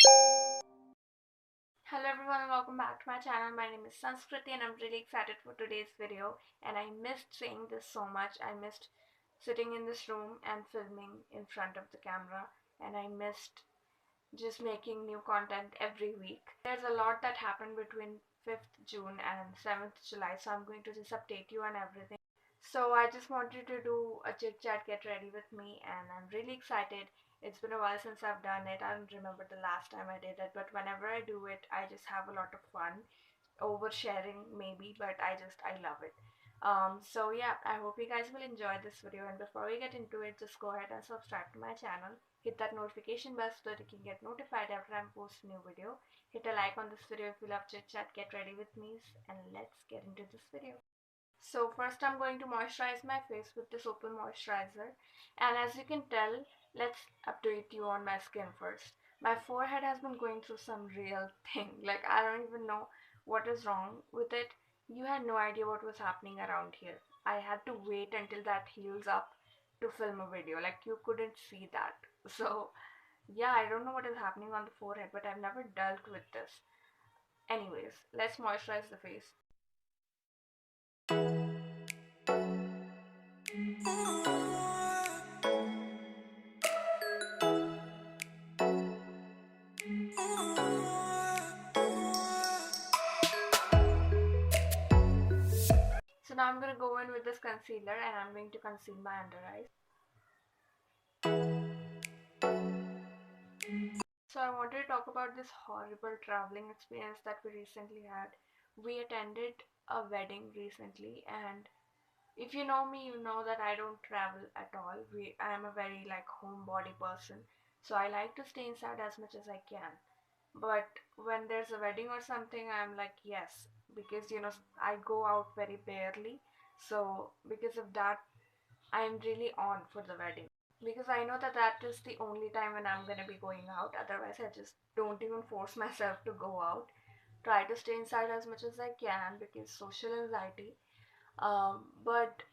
Hello everyone and welcome back to my channel. My name is Sanskriti and I'm really excited for today's video, and I missed saying this so much. I missed sitting in this room and filming in front of the camera, and I missed just making new content every week. There's a lot that happened between 5th June and 7th July, so I'm going to just update you on everything. So I just wanted to do a chit chat, get ready with me, and I'm really excited. It's been a while since I've done it. I don't remember the last time I did it, but whenever I do it, I just have a lot of fun. Oversharing maybe, but I love it. So yeah, I hope you guys will enjoy this video, and before we get into it, just go ahead and subscribe to my channel. Hit that notification bell so that you can get notified after I post a new video. Hit a like on this video if you love chit chat. Get ready with me, and let's get into this video. So first I'm going to moisturize my face with this Opal moisturizer, and as you can tell, let's update you on my skin first. My forehead has been going through some real thing. Like, I don't even know what is wrong with it. You had no idea what was happening around here. I had to wait until that heals up to film a video. Like, you couldn't see that. So yeah, I don't know what is happening on the forehead, but I've never dealt with this. Anyways, let's moisturize the face. So now I'm going to go in with this concealer and I'm going to conceal my under eyes. So I wanted to talk about this horrible traveling experience that we recently had. We attended a wedding recently, and if you know me, you know that I don't travel at all. I am a very like homebody person, so I like to stay inside as much as I can. But when there's a wedding or something, I'm like, yes, because I go out very barely. So because of that, I'm really on for the wedding, because I know that that is the only time when I'm gonna be going out. Otherwise, I just don't even force myself to go out. Try to stay inside as much as I can because social anxiety. But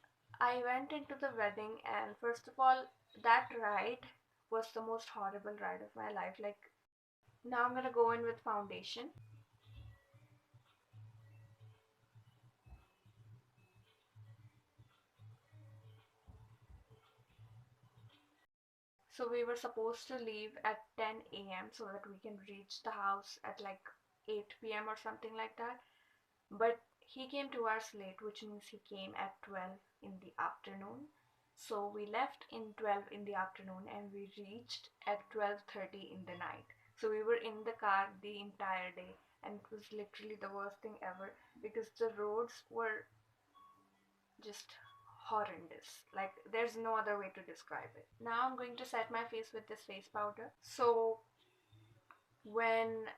I went into the wedding, and first of all, that ride was the most horrible ride of my life. Like, now I'm gonna go in with foundation. So we were supposed to leave at 10 a.m. so that we can reach the house at like 8 p.m. or something like that. But he came 2 hours late, which means he came at 12 in the afternoon. So we left in 12 in the afternoon and we reached at 12:30 in the night. So we were in the car the entire day, and it was literally the worst thing ever because the roads were just horrendous. Like, there's no other way to describe it. Now I'm going to set my face with this face powder. So when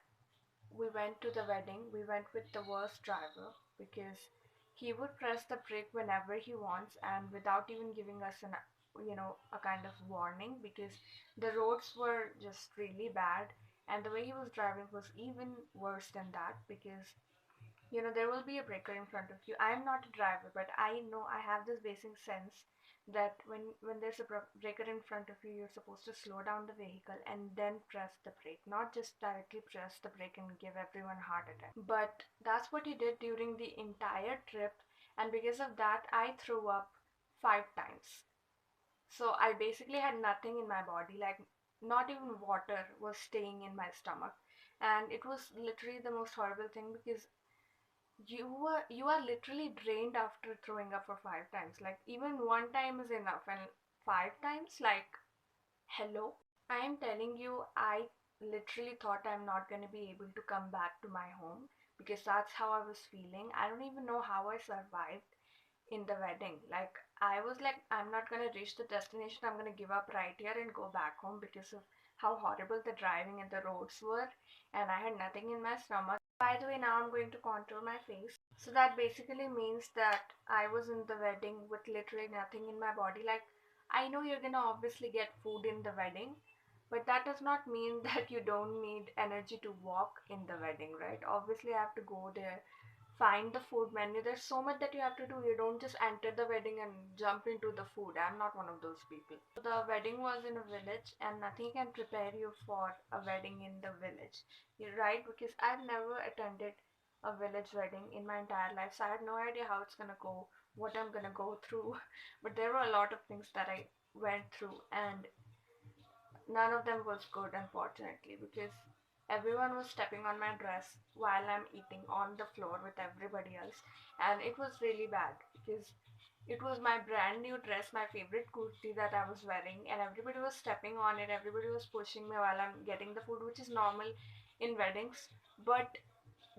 we went to the wedding, we went with the worst driver because he would press the brake whenever he wants and without even giving us a kind of warning, because the roads were just really bad, and the way he was driving was even worse than that because there will be a breaker in front of you. I'm not a driver, but I know, I have this basic sense that when there's a breaker in front of you, you're supposed to slow down the vehicle and then press the brake, not just directly press the brake and give everyone a heart attack. But that's what he did during the entire trip, and because of that, I threw up 5 times. So I basically had nothing in my body, like not even water was staying in my stomach, and it was literally the most horrible thing because you are literally drained after throwing up for 5 times. Like, even one time is enough, and 5 times, like, hello. I am telling you, I literally thought I'm not going to be able to come back to my home because that's how I was feeling. I don't even know how I survived in the wedding. Like, I was like, I'm not going to reach the destination. I'm going to give up right here and go back home because of how horrible the driving and the roads were, and I had nothing in my stomach. By the way, now I'm going to contour my face. So that basically means that I was in the wedding with literally nothing in my body. Like, I know you're gonna obviously get food in the wedding, but that does not mean that you don't need energy to walk in the wedding, right? Obviously, I have to go there find the food menu. There's so much that you have to do. You don't just enter the wedding and jump into the food. I'm not one of those people. So the wedding was in a village, and nothing can prepare you for a wedding in the village. You're right, because I've never attended a village wedding in my entire life, so I had no idea how it's gonna go, what I'm gonna go through. But there were a lot of things that I went through, and none of them was good, unfortunately, because everyone was stepping on my dress while I'm eating on the floor with everybody else, and it was really bad because it was my brand new dress, my favorite kurti that I was wearing, and everybody was stepping on it, everybody was pushing me while I'm getting the food, which is normal in weddings, but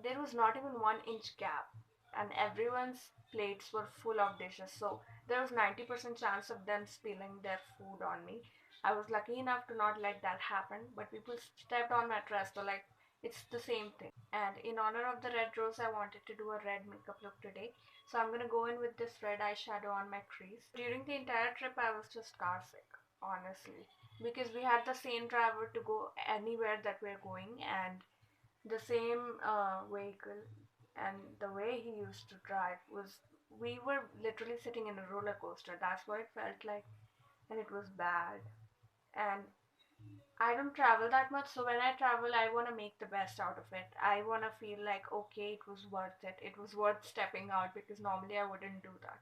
there was not even 1 inch gap, and everyone's plates were full of dishes. So there was 90% chance of them spilling their food on me. I was lucky enough to not let that happen, but people stepped on my dress, so like it's the same thing. And in honor of the red rose, I wanted to do a red makeup look today. So I'm gonna go in with this red eyeshadow on my crease. During the entire trip, I was just car sick, honestly, because we had the same driver to go anywhere that we're going, and the same vehicle, and the way he used to drive was, we were literally sitting in a roller coaster. That's what it felt like, and it was bad. And I don't travel that much, so when I travel, I want to make the best out of it. I want to feel like, okay, it was worth it. It was worth stepping out, because normally I wouldn't do that.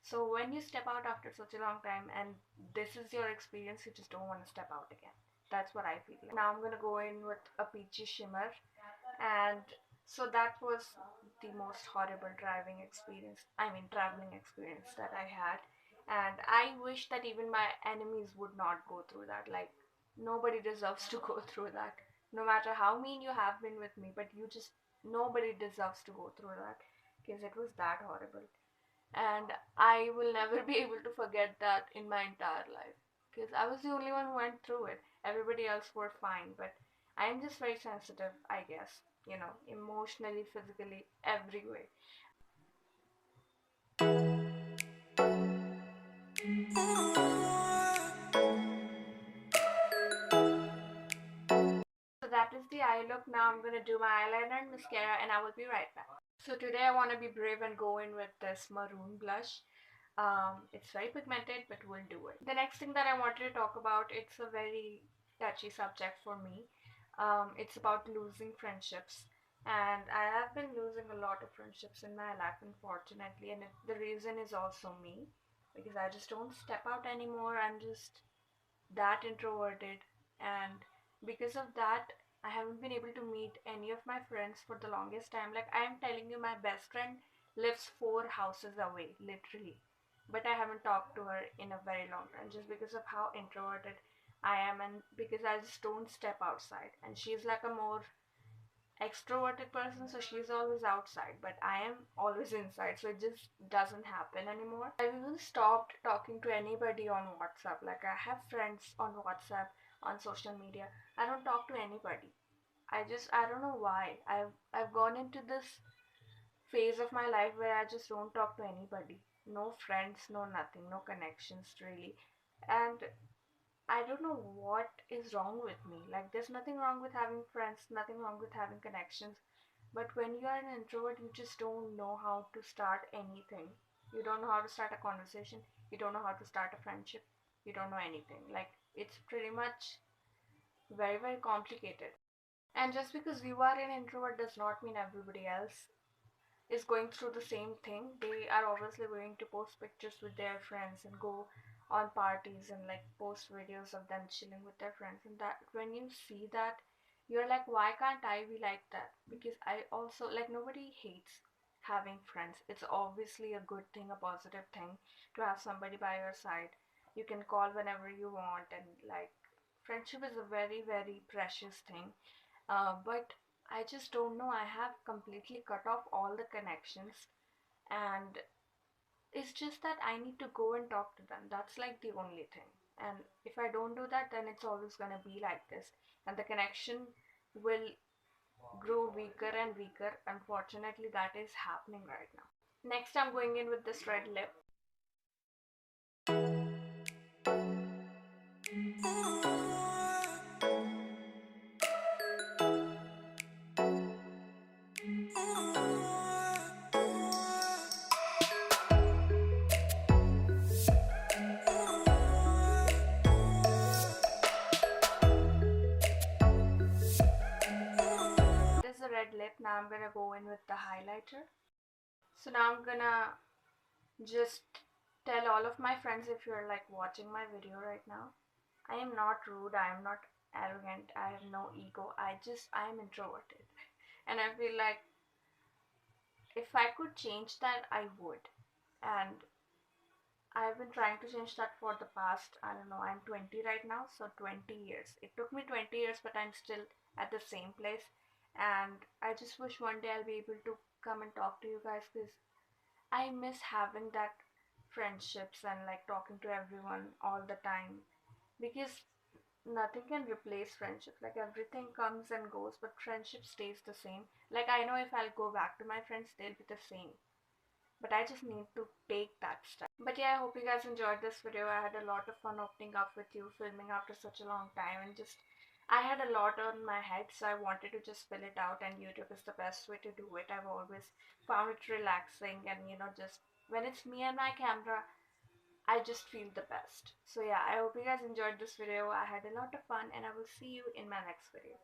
So when you step out after such a long time and this is your experience, you just don't want to step out again. That's what I feel like. Now I'm gonna go in with a peachy shimmer, and so that was the most horrible driving experience, I mean traveling experience that I had. And I wish that even my enemies would not go through that. Like, nobody deserves to go through that, no matter how mean you have been with me, but you just, nobody deserves to go through that, because it was that horrible. And I will never be able to forget that in my entire life, because I was the only one who went through it. Everybody else were fine, but I'm just very sensitive, I guess, emotionally, physically, every way. So that is the eye look. Now I'm gonna do my eyeliner and mascara, and I will be right back. So today I want to be brave and go in with this maroon blush. It's very pigmented, but we'll do it. The next thing that I wanted to talk about, it's a very touchy subject for me. It's about losing friendships. And I have been losing a lot of friendships in my life, unfortunately. And the reason is also me, because I just don't step out anymore. I'm just that introverted, and because of that, I haven't been able to meet any of my friends for the longest time. Like, I am telling you, my best friend lives 4 houses away, literally, but I haven't talked to her in a very long time, just because of how introverted I am, and because I just don't step outside. And she's like a more extroverted person, so she's always outside, but I am always inside, so it just doesn't happen anymore. I've even stopped talking to anybody on WhatsApp. Like, I have friends on WhatsApp, on social media. I don't talk to anybody. I don't know why. I've gone into this phase of my life where I just don't talk to anybody. No friends, no nothing, no connections really. And I don't know what is wrong with me. Like, there's nothing wrong with having friends, nothing wrong with having connections. But when you are an introvert, you just don't know how to start anything. You don't know how to start a conversation. You don't know how to start a friendship. You don't know anything. Like, it's pretty much very, very complicated. And just because you are an introvert does not mean everybody else is going through the same thing. They are obviously going to post pictures with their friends and go on parties and like post videos of them chilling with their friends. And that, when you see that, you're like, why can't I be like that? Because I also, like, nobody hates having friends. It's obviously a good thing, a positive thing to have somebody by your side. You can call whenever you want, and like, friendship is a very, very precious thing. But I just don't know. I have completely cut off all the connections, and it's just that I need to go and talk to them. That's like the only thing. And if I don't do that, then it's always gonna be like this, and the connection will grow weaker and weaker. Unfortunately, that is happening right now. Next, I'm going in with this red lip. now I'm gonna go in with the highlighter. So now I'm gonna just tell all of my friends, if you're like watching my video right now, I am not rude, I am not arrogant, I have no ego, I am introverted. And I feel like if I could change that, I would. And I've been trying to change that for the past, I don't know, I'm 20 right now, so 20 years. It took me 20 years, but I'm still at the same place. And I just wish one day I'll be able to come and talk to you guys, because I miss having that friendships and like talking to everyone all the time. Because nothing can replace friendship. Like everything comes and goes, but friendship stays the same. Like I know if I'll go back to my friends, they'll be the same, but I just need to take that step. But yeah, I hope you guys enjoyed this video. I had a lot of fun opening up with you, filming after such a long time, and just I had a lot on my head, so I wanted to just spill it out, and YouTube is the best way to do it. I've always found it relaxing, and just when it's me and my camera, I just feel the best. So yeah, I hope you guys enjoyed this video. I had a lot of fun, and I will see you in my next video.